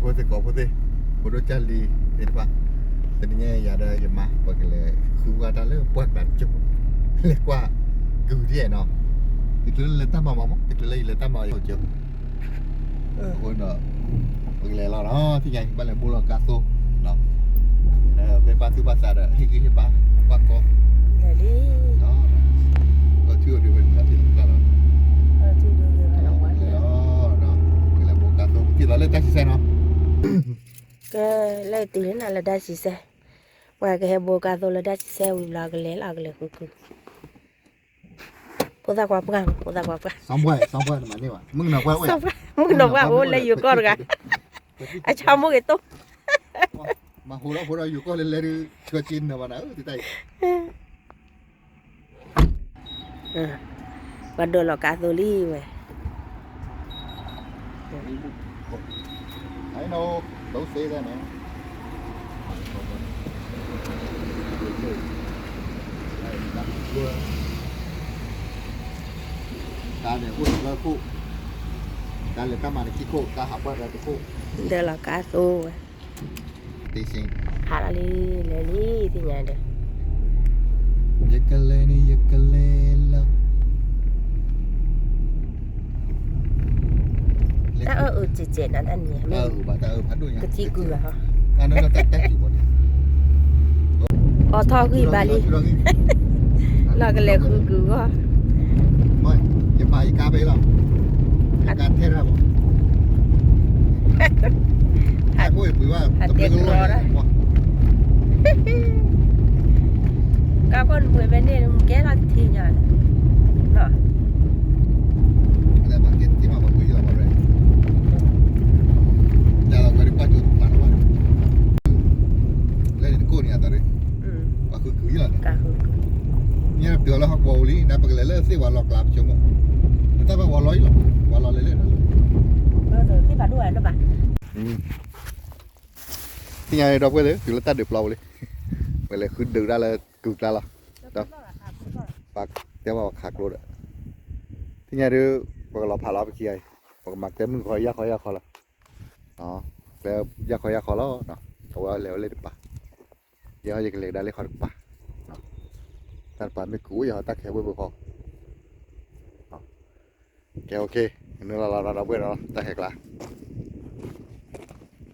putih kau putih. Bodoh cali, apa? Tadinya ya ada jemaah pakai le, kuat ada le, buat baju, le kuat, gu dia no. Itu le tambah mama, itu le tambah yo jo. Kau nak pakai le lah, no, tiga balik bola kaso, no. Bebatu pasar ada, higi hebat, pakok. Jadi, No, kau cuci di mana sih kalau? tu dulu mana buat. No, pakai le bola kaso, kita le tak sisa no. Ke lai tin là đã xí xe. Qua cái bộ cá thôi là đã xí xe uy là cái khu. Bố ta qua băng. Sampai mana ni wah? Mung nak buat Xong rồi, muốn đọc qua ô lấy vô con rồi. À chào mua cái tốt. Mà hồ đóอยู่ก็เลยchưa chín nào mà nỡ thì tay. Và đồ là cá thôi đi vậy. Thấy nó đấu xe ra nè. Ta để uống ra phụ. Ta lấy ta mà cái cụ ta học ra cái cụ. Đây là cá thôi vậy. Tí xin. Hả là đi thì nhà được. Yakalelo. Ta ở chị nó ăn nhỉ. Bà ta phát đuôi nha. Cái chi cửa hả? Nó tách chịu một. Thọ ghi bà đi. Là cái lệ cứ quá. Thôi, giờ bài cá bể lòng. Cá thế ra bộ. Hai bôi bùiว่า tiền rồi đó. Cá con bùi bên đây cái là thì nhà. Đó. Ada bangkit di mana bùi là bao rồi. Jalan dari pagi mana mana. Lên đến cô nhà ta đấy. Và cứ cứ là. Cá hư. Nhớ được là học bầu lý, nãy bữa lấy xí vào lọc làm chung. Người ta phải vào lối lắm, vào lối lấy. Rồi cái bà đuổi nó bà. Thì ngày đọc cái đấy, thì là ta được lâu đi. Vậy là cứ được ra là cực ra là. Đó. Và kéo vào khạc luôn đấy. Thì ngày đó, bữaเราพาเราไปขี่ไอ้บกมักแต่มึงคอยยากละอ๋อแล้วยากแล้วเนาะเอาว่าแล้วเลยดิป่ะเดี๋ยวจะเล็กได้เลยขอดิป่ะเนาะท่านป่าไม่กู้อย่าตักแค่เบื่อพอแกโอเคเนื้อเราเบื่อเนาะตักแค่กลา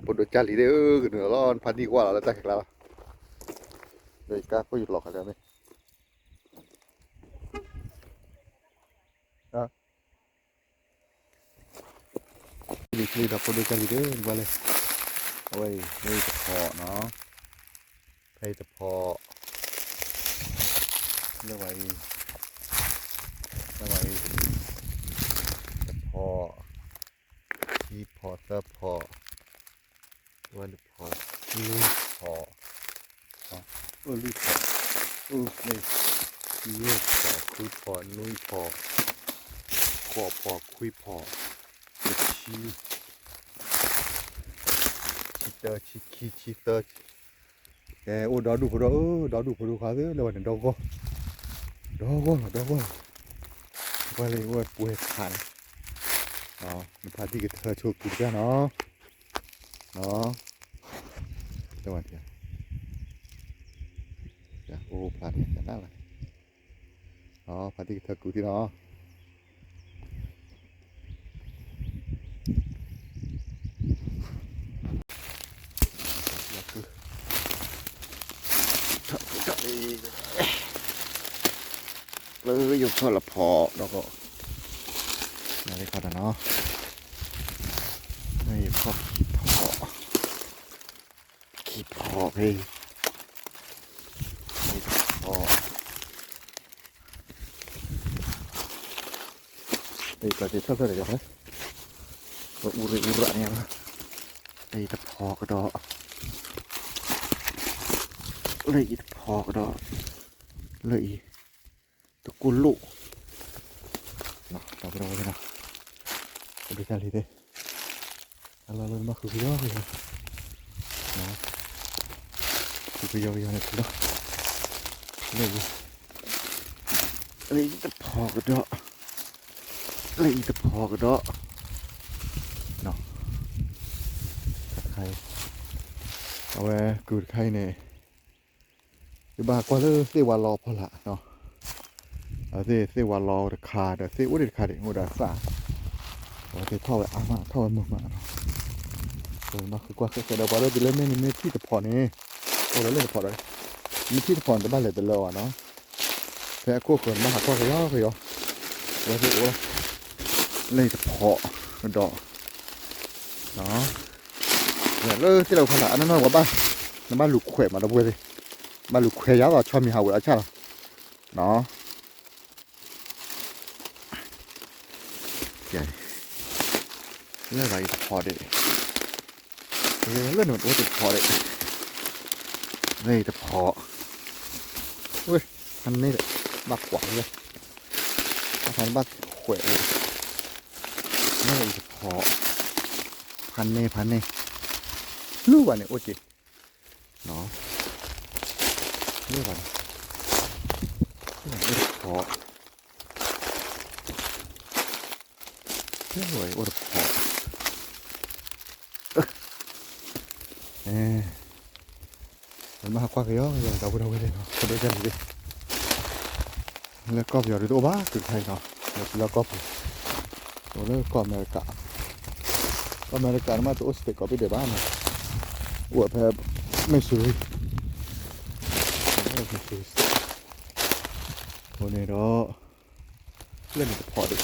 ปวดจารีเด้อเนื้อร้อนพันดีกว่าเราตักแค่กลาเดี๋ยวก้าก็หยุดหลอกกันแล้วไหมนี่เราปวดจารีเด้อมาเลยโอ้ยนี่ตะพอเนาะไผ่ตะพอเรียกว่าตะพอที่พอตะพอวันพอลุยพอลุยพอนี่ลุยพอคุยพอลุยพอขอพอคุยพอชีเตอร์แกโอ้ดอดูพอดูขาเด้อแล้ววันดอก็ว่าเลยว่าป่วยขาดอ๋อมันพาที่กับเธอโชว์กุญแจเนาะจังหวะเดียวจ้ะโอ้พลาดเนี่ยจะน่าเลยอ๋อพาที่กับเธอกูที่เนาะเลยอยู่คนละพอแล้วก็อะไรกันเนาะนี่พอขี้พอพี่นี่พอนี่ก็จะชอบอะไรกันนะก็อุระเนี่ยนะนี่ตะพอกระดอเลยตะพอกระดอเลยตะกุลุเนาะเราไปดูกันนะไปดูกันเลยเด้อเรามาคุยกันเลยเนาะคุยกันเลยเนาะเลยตะพอกระดอเลยตะพอกระดอเนาะ ข่เอาไว้กูดไข่เนี่ยจะบ้ากว่าเลยเสียวันรอพอละเนาะเอาเสียวันรอเดือดขาดเสียอุ้ยเดือดขาดเด็กหัวดาซ่าเอาเสียท่อไปอามาท่อไปหมดมาเนาะมาคือกว่าเคยเดาว่าเราจะเล่นไม่ที่จะพอนี่โอ้เราเล่นจะพอเลยมีที่จะพอแต่บ้านเลยเป็นรอเนาะแพ้กู้เกินมาหาก้อนก็ย่อไปย่อแล้วที่โอ้เล่นจะพอดอกเนาะเนี่ยเลิกที่เราขนาดนั้นน้อยกว่าบ้านน้ำบ้านหลุกแขวมาแล้วเว้ยบ้านหลุกแขวยาวชอบมีหาวอาชาเนาะใหญ่เรื่องอะไรพอเด็เรื่องหนึ่งว่าจะพอเลยนี่จะพอเว้ยอันนี้บักกว่าเลยอันบักแขวเลยนี่จะพอพันนี่รู้ว่าเนี่ยโอเคเนาะรู้ว่านี่พอนี่หวยโอ้พอมันมาqua cái đó rồi đâu đâu đây nó có đôi chân gì là cọp giờ đi đỗ bá cực hay nó là cọp rồi nó cọp America nó mà tụi sẽ có biết để bán này ủa phải mấy suối hôm nay đó lên được phỏ được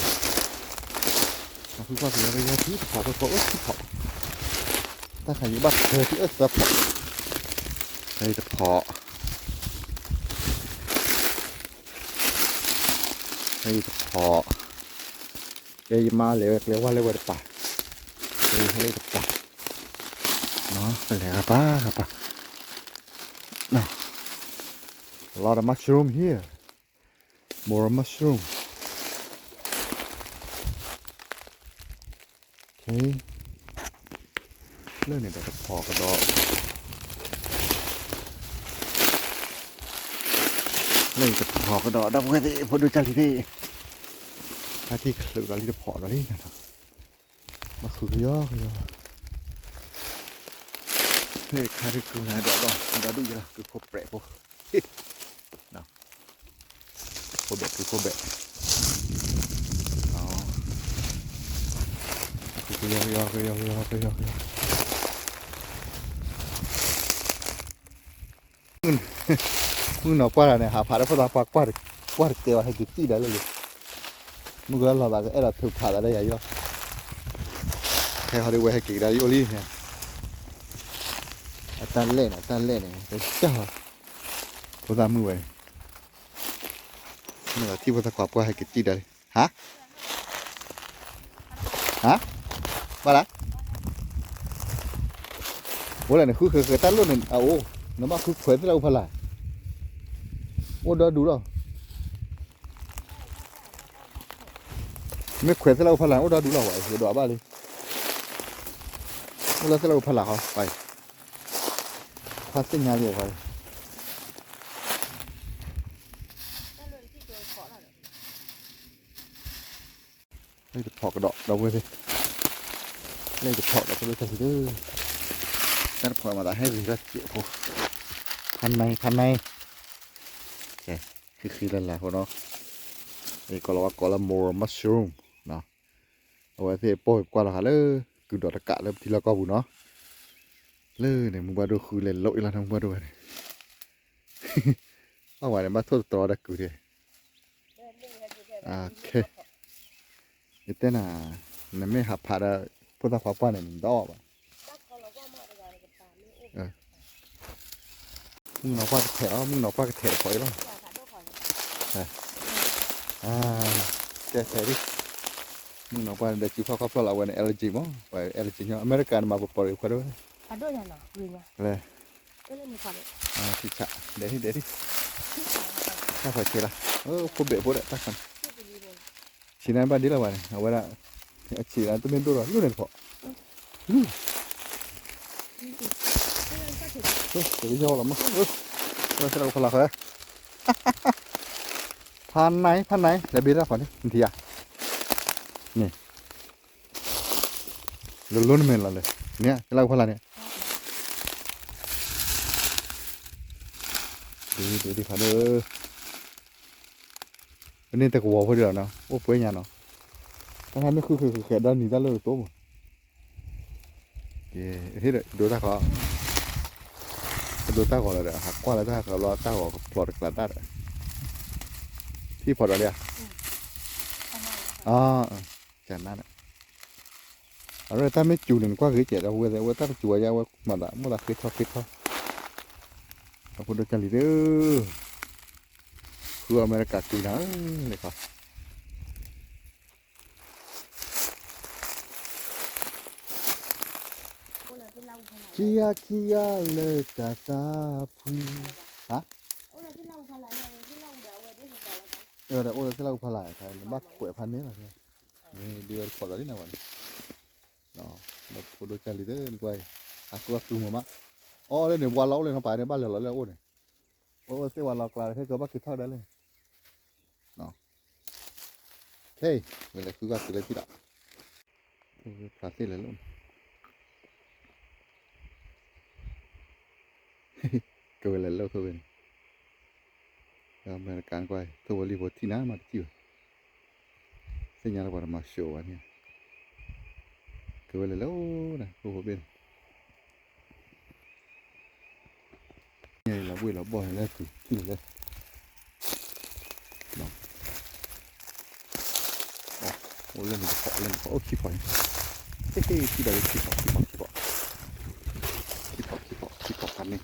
nó cứ qua cái này thứ phỏ có ớt thứ phỏ ta phải những bắt chơi thứ ớt ra phỏ đây là phỏ đây là phỏ đây mà lấy qua lấy được phỏ đây được phỏ nó phải là ba now a lot of mushroom here more mushroom okay เรื่องนี้แต่พอกระดอกเรื่องจะพอกระดอกดับกันดิพอดูจารีดิถ้าที่หรือเราจะพอแล้วนี่นะครับมาคือย่อเฮ้ยข้าที่คือไงดอกเราดูอยู่ละคือพวกแปะพวกนะพวกแบะคือพวกแบะอ๋อคือย่อมึงหนอกว่าอะไรหาผ่านแล้วพอตาปากกว่าเตียวให้กินที่ได้เลยมึงก็เราแบบไอ้เราถูกผ่านอะไรอย่างเงี้ยแค่เขาได้ไว้ให้กินได้โอลี่เนี่ยตันเล่นเนี่ยเจ้าพอตามือไว้เมื่อที่พอตาขวบก็ให้กินที่ได้ฮะว่าละว่าอะไรเนี่ยคือตันรุ่นหนึ่งโอ้น้ำมันคือเผยที่เราพลายโอ้ดูแล้วไม่เผยที่เราพลายโอ้ดูแล้วไอ้เดี๋ยวดูบ้าเลยโอ้แล้วที่เราพลายเขาไปพาสิ่งงานเรียบไปนี่จะพอกระดอกเราไปสินี่จะพอกเราไปด้วยกันสิเด้อนั่นพอมาได้ให้ดีแล้วเจี๋ยวพวกพันในคือนั่นแหละพวกเนาะนี่ก็เราว่าก็ละ more mushroom เนาะเอาไว้ที่โป้ยกว่าละค่ะเลยคือดอกตะกะเลยที่เราก็บุเนาะเลยเนี่ยมึงมาดูคือเล่นโลกอีละทั้งมาดูเนี่ยเอาไว้เนี่ยมาทดตัวได้กูดิโอเคนี่เต้น่ะนั่นไม่หับผ่าได้พุทธความป้าเนี่ยมันดอกอ่ะมึงหนอกว่าแถวมึงหนอกว่าแถวถอยแล้วแกแถวดิมึงหนอกว่าเด็กจีพ่อเขาพลาวันเอลจีมั้งไปเอลจีเนาะอเมริกันมาปล่อยเขาด้วยเลยที่ฉะเดี๋ยวถ้าพอเชื่อละพวกเบ็ดพวกเด็กตักกันชีนั้นบ้านดีละวันเอาไว้ละชีนั้นตัวเป็นตัวรู้เนี่ยพอเดี๋ยวย่อละมั้งเราจะเอาพลังเลยพันไหนเดี๋ยวบีละก่อนนี่ทีอ่ะนี่ลุ้นเมนละเลยเนี่ยเราพลังเนี่ย ดูดิพันอันนี้แต่กูบอกเพื่อนเนาะโอ้เพื่อนยังเนาะถ้าทำไม่คือแค่ด้านนี้ด้านเลยตัวมั้งเย้ที่เด็ดดูตาเขาดูตาเขาเลยเด้อหักกว่าแล้วตาเขาล้อตาเขาปลอดกระดาษที่พอแล้วเนี่ยอ๋อจานนั้นอะไรถ้าไม่จูนกว่าคือเจ็ดเอาไว้แต่ว่าถ้าจั่วยาวว่ามันละมันละคิดเขาเอาคนดูจันลีเด้อคืออเมริกาจีนะเลยครับkia le ta ta pu hả đó ô cái lau pha lại thay bắt quậy phan đấy là thôi đưa khỏi đấy nào vậy đó một cô đôi chân lì đấy quay cô tu mà ô lên để qua lấu lên không phải để bắt lửa lửa ô này ô sẽ qua lọc lại thế cơ bắt kịp thao đấy lên đó hey mình lại cứ gặp từ đây chị đã phá tên lại luôn cơ lại lâu thôi mà càng quay tôi vào live thì ná mà chịu sinh nhà là bảo mà show anh nha cơ lại lâu này cô vào bên này là buổi là bò lên thì lên đó ô lên họ ô khi phải khi đấy khi bỏ phản này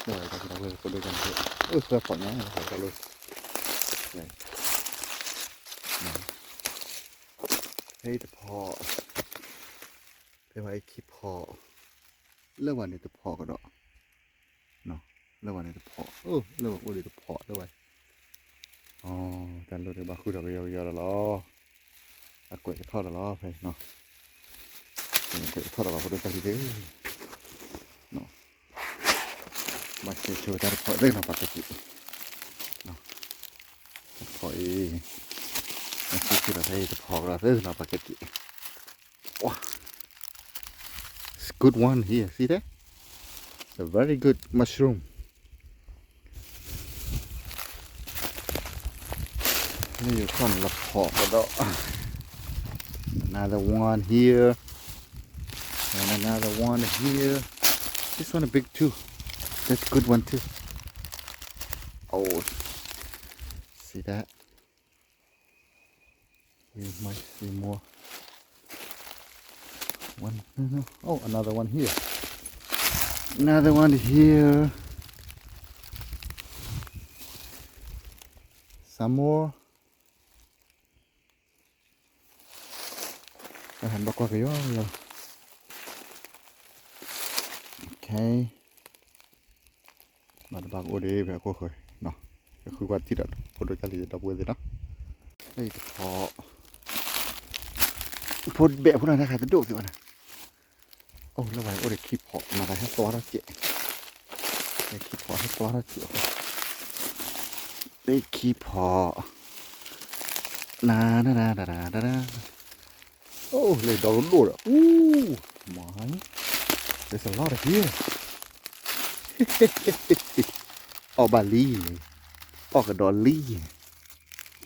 rồi ta sẽ lên con đôi chân thôi ra khỏi nhá phải ra luôn này hey the paw thế vậy keep paw เรื่องวันนี้จะพอกันเนาะเนาะเรื่องวันนี้จะพอเรื่องวันนี้จะพอด้วยอ๋อการรถเดี๋ยวบ้าคุยเรายาวๆแล้วล้ออากวยจะทอดแล้วล้อไปเนาะกวยจะทอดแล้วล้อพอดูกันทีเดียวเนาะมาเชื่อจะพอเรื่องของปกติเนาะพออีมาเชื่อเราจะพอเราเรื่องของปกติว้าgood one here see that a very good mushroomนี่คนละพอก็ได้ another one here and another one here this one a big too that's a good one too oh see that we might see more one oh another one here another one here some more hành bọc qua cái đó rồi ok mà bác ô đi về cô khởi nó cái khu quan chỉ đặt cô đôi cái gì đọc quên gì đó đây họ phun bẹ phun này khai tấn độ gì vậy ô lâu vậy ô để kịp họ mà phải hết to đó chị để kịp họ hết to đó chị để kịp họ na oh lên đó lún lụt à my there's a lot of here oh Bali oh cái dolly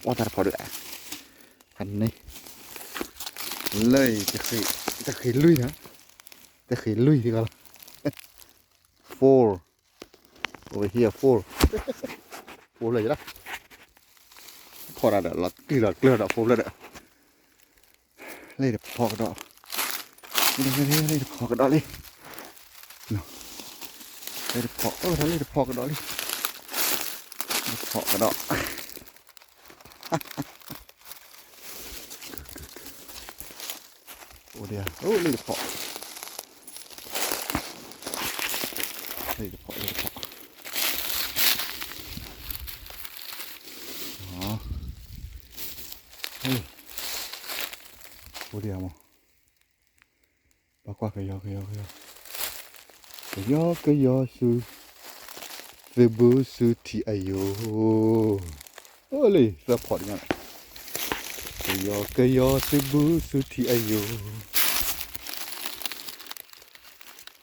oh ta phải được à hành này lời ta khỉ lui hả ta khỉ lui thì gọi là four over here four four là gì đó khỏi là là kỳ là clear là four là đấy lấy được phò cái đó lấy được phò cái đó đi lấy được phò lấy được phò cái đó đi phò cái đó ô đi à lấy được phò lấy được phò đó ô đi à mà qua cái gió sư về bữa sư thì ayo ôi ra phọt nha cái gió về bữa sư thì ayo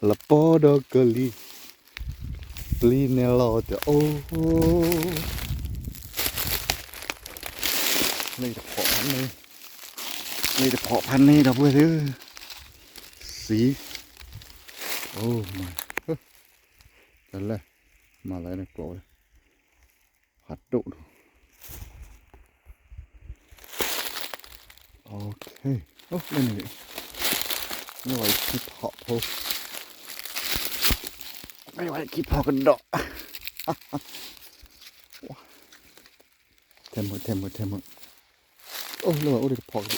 là po đó cơ li Linelo de oh đây là phỏพันธุ์đây là phỏพันธุ์này đó vừa thứ xí oh my đó là mà lại này cổ hoạt động ok oh đây này nó phải kịp họ thôiไม่ไหวกี่พอกันดอกเทมหมดโอ้ระหว่างโอ้เด็กพอกัน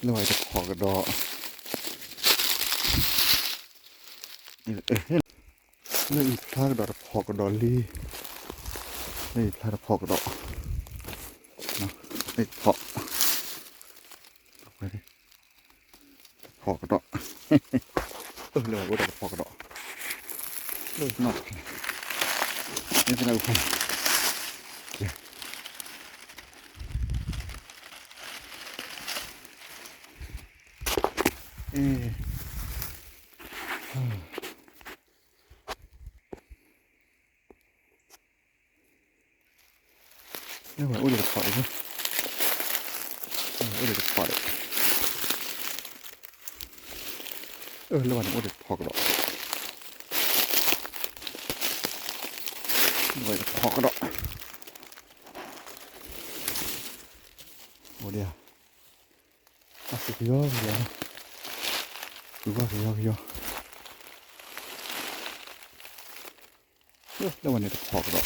ระหว่างจะพอกันดอกนี่อีกพลาดดอกพอกันดอกลี่นี่พลาดพอกันดอกนะนี่พอไปดิพอกันดอกระหว่างโอ้เด็กพอกันดอกnot it's an open nhưng mà ôi được khỏi chứ ôi được khỏi lâu rồi ôi được khỏi rồi vậy họ cái đó ủa đi à cái gì đó đâu mà này họ cái đó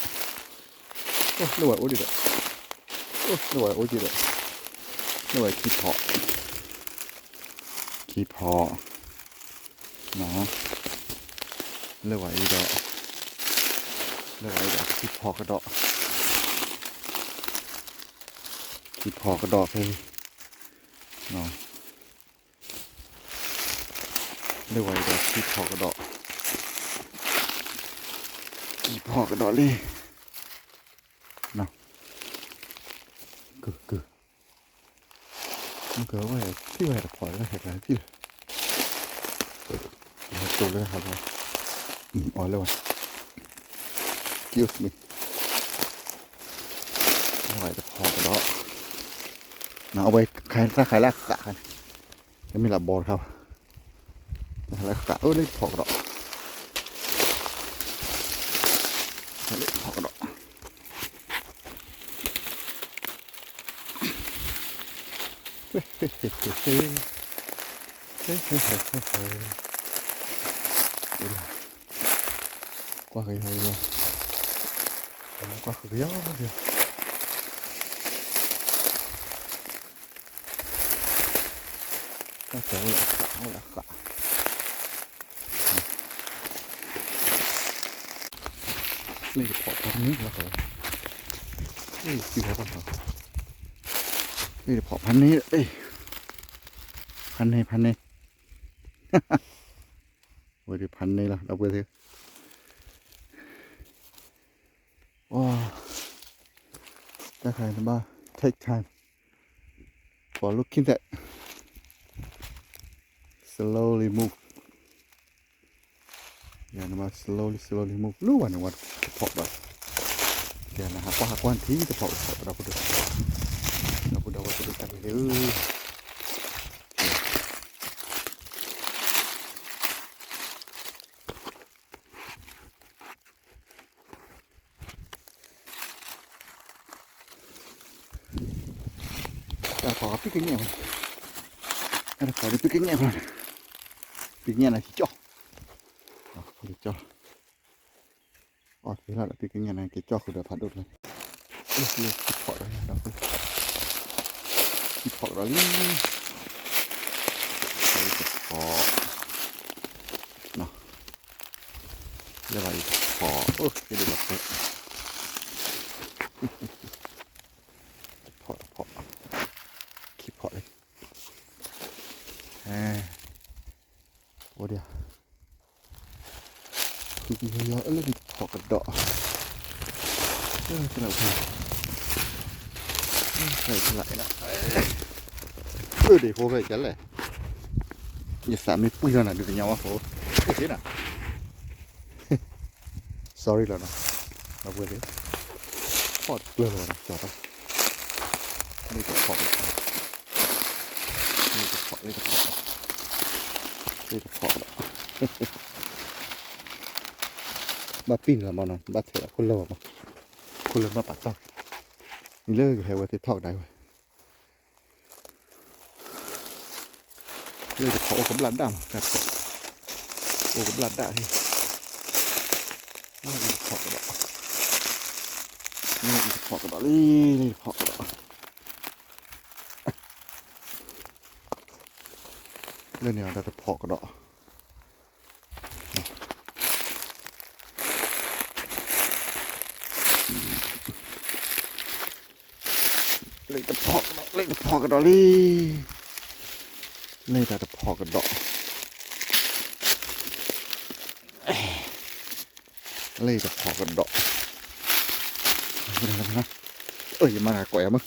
đâu mà ủa đi đấy đâu mà ủa gì đấy đâu mà keep họ nó đâu mà đi đóเลยคิดพอกระดอกเลยเนาะเลยคิดพอกระดอกเลยเนาะกึมันเกิดว่าที่ว่าพอแล้วเหตุการณ์ที่ตัวเลยครับอ๋อแล้วexcuse me ไม่ไหวจะพอกันแล้วนะเอาไว้ขายแลกกะกันจะมีหลับบอลครับขายแลกกะเลยพอกันแล้วเลยพอกันแล้วqua cái hơi luôn qua khử gió kìa các cháu là khả đây là bỏพันนี้แล้วเหรอนี่คืออะไรบ้างครับนี่พอพันนี้เอ้ยพันนี้โอ้ยพันนี้ละเราไปเถอะว้าจะใครนะบ้า take time for looking at slowly move อย่านะมา slowly move รู้ว่าเนี่ยว่าพอแบบเดี๋ยวนะฮะว่าวันที่จะพอเราไปดูกันเลยขอพี่กินเนี่ยขอพี่กินเนี่ยก่อนพี่เนี่ยนะที่จ่อที่จ่ออ๋อที่เราพี่กินเนี่ยนะที่จ่อคือเดี๋ยวพัดดุเลยคิดพอแล้วเราคิดพอแล้วนี่ใส่พอเนาะเรียกว่าพอจะดูแบบนี้พอคิดพอเลยโอ้เดี๋ยวคือเยอะเลยพอกระดอกจะไหนใส่ไหลนะเดี๋ยวโฟไปกันเลยอย่าสามไม่ปุ้ยขนาดดูเป็นยังวะโฟเฮ้ยน่ะ sorry แล้วนะเราเว้ยเลยพอดเกลือเลยนะจอดนะนี่จะพอดนี่จะพอดนี่จะพอดนี่จะพอดมาปิ้งละมันนะมาเถอะคนละมาคนละมาปัดต้องนี่เลิกแค่ว่าที่ทอดได้เว้ยนี่จะพอกับหลานดำครับโอ้กับหลานดำที่นี่จะพอกับนี่จะพอกับนี่จะพอกับเรื่องนี้เราจะพอกับดอกเลยจะพอกับดอกเลยจะพอกับดอกเลยจะพอกับดอกเลยจะพอกับดอกนะอย่ามาหาก่อยมั้ง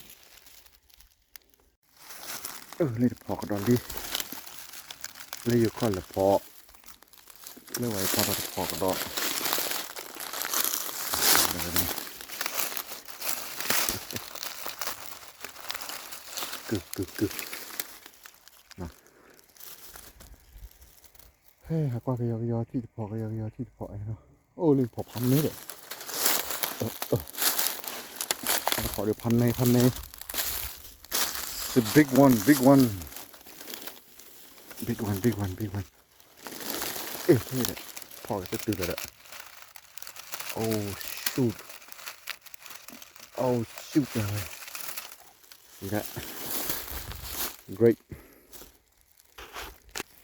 เลยจะพอกับดอกเลยอยู่ข้อนละพอเรื่องไว้พอเราพอกับดอกกึกนะเฮ้ยหากว่าก็ยอที่พอก็ยอที่พอไอ้เนาะโอ้เลยพอพันนี้เลยขอเดี๋ยวพันในthe big oneเอ๊ะนี่แหละพอจะตื่นแล้วโอ้ shoot เลยนี่แหละ great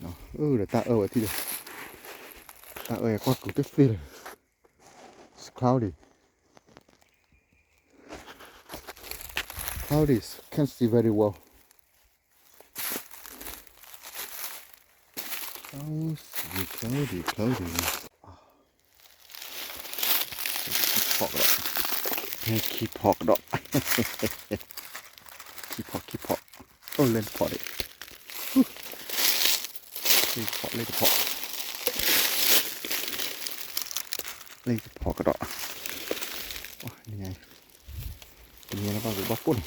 เนาะเดี๋ยวตาว่าที่เดียวตาก็กูจะฟีล it's cloudy can't see very well cloudy keepพอกดอกให้คีพอกดอกคีพอกเล่นพอดิเล่นพอกกระดอกนี่ไงนะบ้าหรือบ้าปุ่น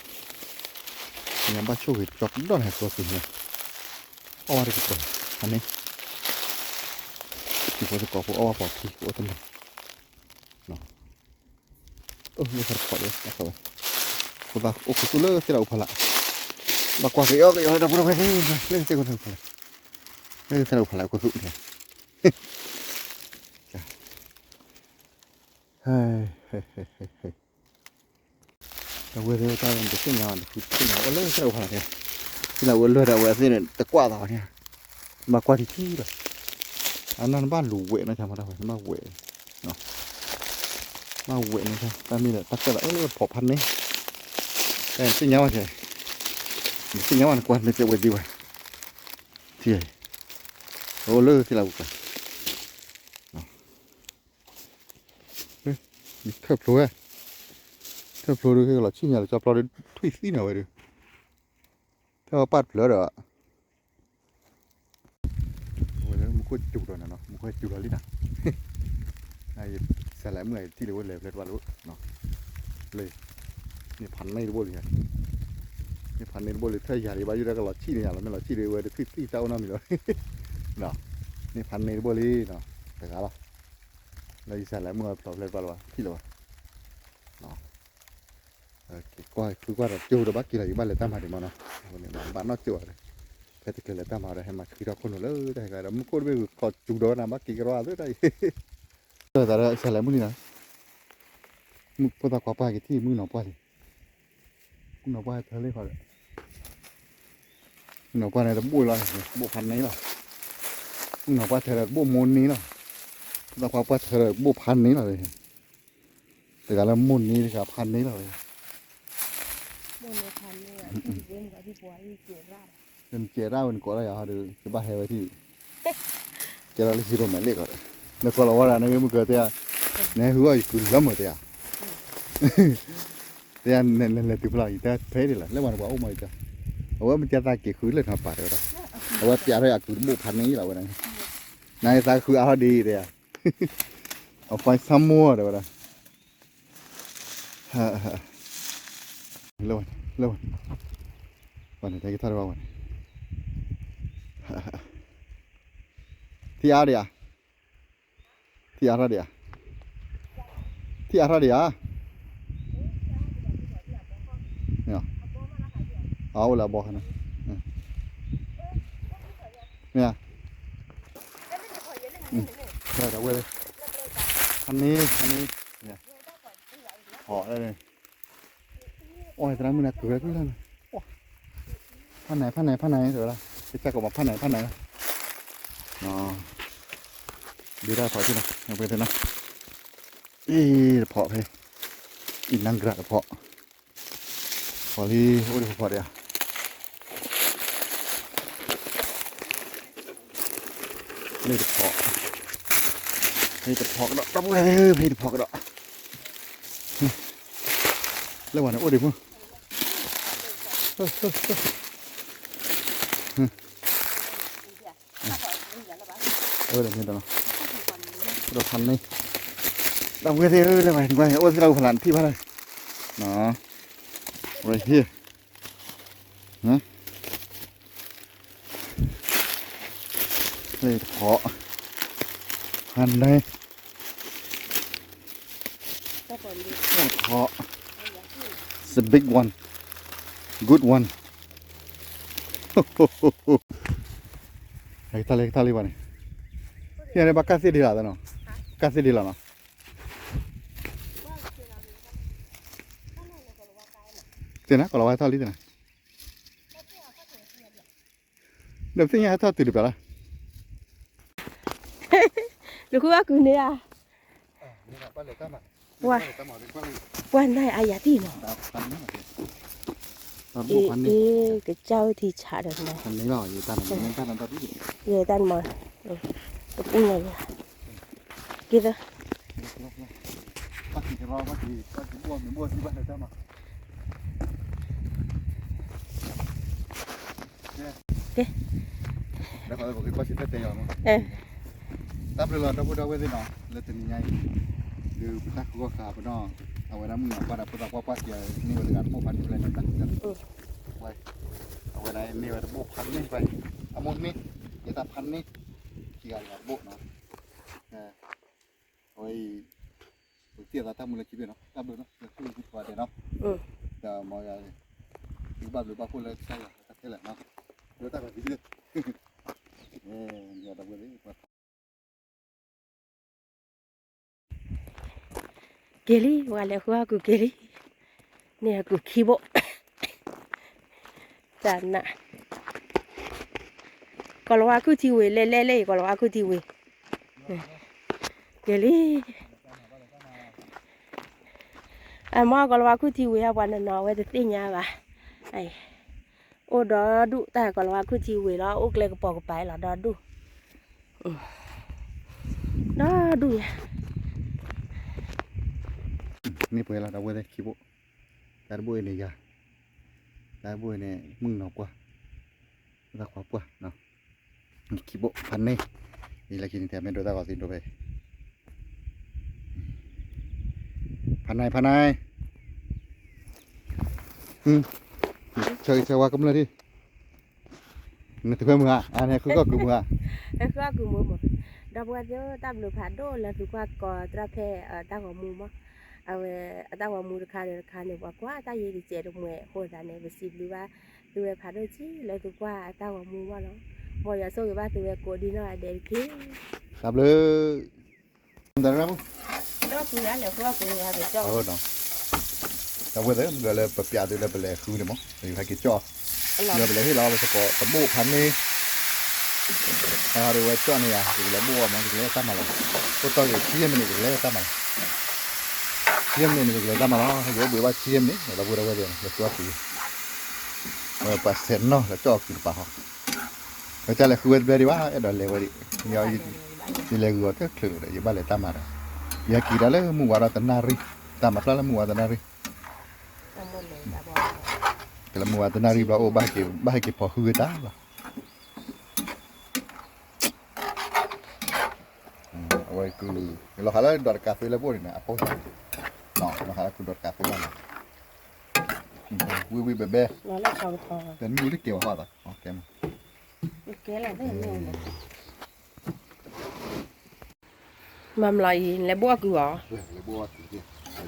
นี่บ้าช่วยจอกดอนให้ตัวสิเนี่ยเอาอะไรกันตัวอันนี้ที่ผมจะก่อพวกเอาปอกที่โอ้ตั้งแต่เนาะนี่ขอพอเลยนะครับคุณตาโอ้คุณเลิกที่เราพละมากว่ากี่ก็ยังได้พูดไปนี่เล่นเจ้าคนนึงพละเล่นที่เราพละคุณสุเนี่ยเฮ้ยแต่เวลาเราจะขึ้นงานคือขึ้นงานเล่นที่เราพละเนี่ยที่เราเลือดเราเนี่ยตะกว่าเราเนี่ยมากว่าที่เลยอันนั้นบ้านหลูเวนะจำมาได้ไหมมาเวเนาะมาเวนะครับตอนนี้แหละตักแต่ละพอพันนี้แต่สิ่งนี้ว่าไงสิ่งนี้วันกวนเลยจะเวดีไว้ที่ไหนโอ้เลิกที่เรากันมีเทิบพลูดูคือเราชิ้นใหญ่เราจะพลูได้ทุยซี่หน่อยดูถ้าว่าปัดเหลือเด้อมันก็จุกเลยนะเนาะมันก็จุกเลยนะไอ้สลายเมื่อที่เรียกว่าเล็บว่ารู้เนาะเลยนี่พันในรู้เลยนี่พันในรู้เลยถ้าอยากได้บ้าอยู่ได้ก็หลอดชี้เนี่ยเราไม่หลอดชี้เลยเว้ยที่เจ้าน้ำมีเลยเนาะนี่พันในรู้เลยเนาะแต่ก็ล่ะเราสลายเมื่อเราเล็บว่าที่เราเนาะก็คือว่าเราจูดบ้ากี่อะไรบ้านเลยตั้งมาดีมั้งเนาะวันนี้บ้านนอกจูดเลยแต่ที่เกิดเลยตั้งมาได้ให้มาคือเราคนหัวเลยได้ก็เราไม่ควรไปกอดจูดนะบ้ากี่กระว่าเลยได้แต่เราสลายมื้อนี้นะมึงพอตากว่าป้ากี่ที่มึงหนอป้าเลยมึงหนอป้าเธอเลยพอเลยมึงหนอป้าเนี่ยจะบุ้ยเลยบุ้พันนี้หรอมึงหนอป้าเธอบุ้มูลนี้หรอตากว่าป้าเธอบุ้พันนี้หรอเลยแต่การละมูลนี้กับพันนี้หรอเลยมูลพันนี่อ่ะที่เว้นกับที่ปัวที่เจี๋ยร่าเป็นเจี๋ยร่าเป็นก่ออะไรอ่ะดูจะบ้าเฮไว้ที่เจี๋ยร่าเลยสิโรมันเล็กอ่ะแล้วก็เราว่าอะไรนี่มึงเกิดเนี่ยเนี่ยหัวอยู่ล้ำหมดเลยอ่ะแต่เนี่ยติดพลายแต่เพลิดเลยแล้วมันว่าโอ้ไม่จ้ะเอาว่ามันจะตายกี่คืนเลยครับป่าเดี๋ยวเราเอาว่าจะอะไรอ่ะคือบุพันนี้เราเนี่ยนายตาคือเอาดีเลยอ่ะ เอาไฟซ้ำมั่วเดี๋ยวนะฮ่าฮ่าเร็วเร็ววันนี้ได้กี่ท่าได้บ้างวันที่อาเดียที่อาราเดียที่อาราเดียเนี่ยเอาละบอกนะเนี่ยใช่เดี๋ยวเว้ยอันนี้เนี่ยห่อได้เลยโอ้ยตอนนั้นมึงน่ะเกิดขึ้นแล้วผ้าไหนเดี๋ยวละจะจักออกมาผ้าไหนอ๋อดีได้พอที่นะเอาไปเลยนะอีเพาะไปอินนังกระเพาะพอที่โอ้ยพอเดียวนี่เพาะก็ได้รับเลยนี่เพาะก็ได้แล้ววันนี้โอ้ยดิมึงเดี๋ยวนี้ตัวเราพันนี่เราเวทีเลยไปถึงไปโอ้ยเราพลันที่พันเลยเนาะไปที่นะเลยเพาะพันเลยเพาะ it's a big one good one เล็กทาลีวันนี้ที่ไหนบ้างkasi di lah no kasi di lah no tiada kalau awak tali tiada dah sini ada tu di bawah lu kuat aku ni ah wah quan này ai giả tin nó cái trâu thì chả được này anh lấy rồi tan làm tao biết về tan mà cũng này kia đó bắt thì rau bắt thì mua thì bắt được tao mà cái đã phải cái bắt thì tao rồi mà đáp được rồi đâu cái gì nó là tình nhai đưa bắt cóขาไปเนาะเอาไว้น้ำมือปัดปัดอย่านี่วันการพวกพันอะไรนั่นกันไว้เอาไว้ในนี่ไว้พวกพันนี่ไปเอาหมดนี่อย่าตัดพันนี่กี่กันกับโบกเนาะโอ้ยเตี้ยตาตั้งมือเลยคิดด้วยเนาะตั้งมือเนาะจะขึ้นคิดว่าเดี๋ยวเนาะแต่มองอะไรหรือบ้าคนเลยใช่หรอตัดแค่แหละเนาะเดี๋ยวตั้งแบบนี้เลยอย่าตั้งมือเลยKeli wala ko aku keli ni aku kibo sana kalau aku tiwe lele kalau aku tiwe keli ama kalau aku tiwe apa nana we tinya ba ai o đó đủ ta kalau aku tiwe đó o kle ko ko pai là đó đủ đó đủ yaนี่เปิดแล้วเราเว้ยคิโบแต่บุ้ยเนี่ยยาแต่บุ้ยเนี่ยมึงหนอกกว่ารักกว่าเนาะคิโบพันนี่นี่ละกินแต่ไม่โดนตาก่อนสิโดนไปพันนายเชยว่ากำลังดินี่ถือว่ามืออันนี้คือก็คือมือคือก็คือมือหมดดับว่าเยอะตามหรือผ่านโดนแล้วถือว่าก่อตราแพตั้งหัวมือมั้งเอาตั้งหัวมือคาเนี่ยว่าว่าตั้งยี่สิบเจ็ดตรงเมื่อโคตรเนี่ยไปสิบหรือว่าตัวผ่านโดนจี้แล้วถือว่าตั้งหัวมือว่าเนาะพออย่าโซ่กับว่าตัวโกดีน้อยเด็กขี้ครับเลยแต่แล้วก็คือแล้วก็คืออะไรไปจ่อเนาะแต่ว่าเดี๋ยวเลยปะเดี๋ยวเลยไปเลยคือเนี่ยมั้งอยู่ให้กินจ่อเดี๋ยวไปเลยให้เราไปสกอตะบูพันนี่เดี๋ยวจ่อเนี่ยอยู่แล้วบัวมันอยู่แล้วตั้งมาแล้วก็ตอนอยู่เที่ยงมันอยู่แล้วตั้งมาเที่ยงนี่อยู่แล้วตั้งมาแล้วให้เดี๋ยวบัวเที่ยงนี่เราบัวเราเดี๋ยวเราจ่อตีปัสเซนเนาะเราจ่อกินปลาหอกเราจะเลยคือเดี๋ยวว่าเดี๋ยวเลยวันนี้เนี่ยอยู่เลยก็คือคืออยู่บ้านเลยตั้งมาแล้วya kira le muara tenari tamat lah muara tenari kalau muara tenari bah oh bah ke po hu ta bah Oi, lo jala dor café la pone, a posa. No, lo jala con dor café la. Oui, bébé. รอแล้วสองทอ Ten mi de que va a dar. Ok. โอเคแหละได้แน่เลยมัมลอยแล้วบัวกูเหรอ Le boa aquí.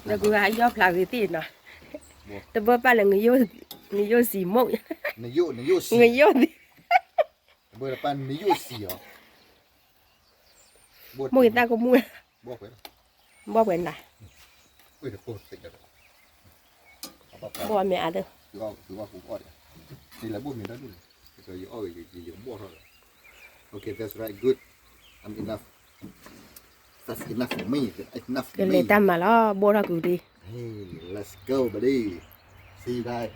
แล้วกูหายอพลาวิตีนะแต่บัวป้าละเงยโยสีมก Ne yo เง si. ยโยดิ Boa pan ne yo si. Boa. มกตาก็มัว Boa pues. บ่เป็นไร Ui, de posa. Apa บ่แม่อะเด้อ tu va ku ora. Si la boa mi da dulu. So you oh you boa. Okay, that's right. Good. I'm enough. That's enough for me. That's enough ก็ for เลย me. ตามมาแล้วบ่ทักกูดี Hey, let's go, buddy. See you guys.